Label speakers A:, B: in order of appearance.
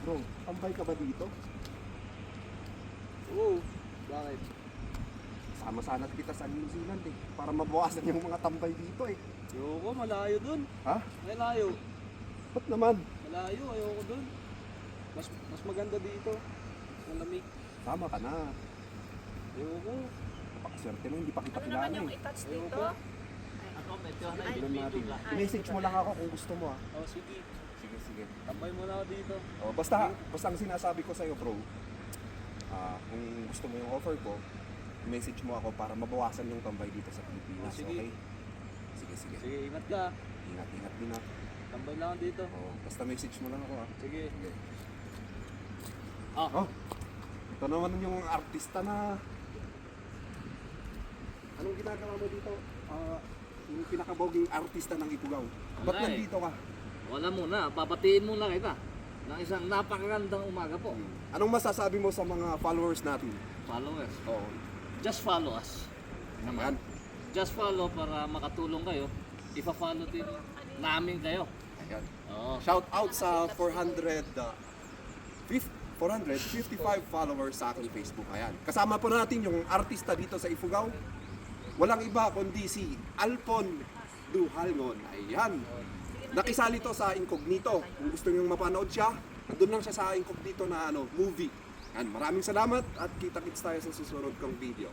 A: Bro, tambay ka ba dito?
B: Oo. Bakit?
A: Sama sana kita sa New Zealand eh. Para mabawasan yung mga tambay dito eh.
B: Ayoko, malayo dun.
A: Ha?
B: Malayo.
A: Ba't naman?
B: Malayo, ayoko dun. Mas maganda dito. Malamig.
A: Sama ka na.
B: Ayoko.
A: Napakaswerte mo, hindi pa kita
C: Ano
A: kilala
C: naman yung
A: eh.
C: i-touch
B: Ayoko.
C: dito?
A: Tignan natin. I-message mo lang ako kung gusto mo ah.
B: Oh, sige.
A: Sige, sige.
B: Tambay mo na ako dito.
A: Oh, basta ang sinasabi ko sa'yo bro, kung gusto mo yung offer ko, message mo ako para mabawasan yung tambay dito sa Pilipinas,
B: Oh, sige.
A: okay? Sige, sige.
B: Sige, ingat ka.
A: Ingat, ingat din ah.
B: Tambay lang ako dito.
A: Oh, basta message mo lang ako ah.
B: Sige.
A: Sige.
B: Ah,
A: Oh, ito naman yung artista na... Anong ginagawa mo dito? Yung pinakaboging artista ng Ifugao. Ba't
D: Wala eh.
A: nandito ka?
D: Wala muna, papatiin muna kita ng isang napakagandang umaga po.
A: Anong masasabi mo sa mga followers natin?
D: Followers,
A: Oo.
D: just follow us.
A: Naman.
D: Just follow para makatulong kayo. Ipa-follow din namin kayo.
A: Ayan.
D: Oo.
A: Shout out sa 455 followers sa aking Facebook. Ayan. Kasama po natin yung artista dito sa Ifugao. Walang iba kundi si Alpon Duhalngon. Ayan. Nakisali to sa Incognito. Kung gusto nyo mapanood siya, doon lang siya sa Incognito na movie. Ayan. Maraming salamat at kita-kits tayo sa susunod kong video.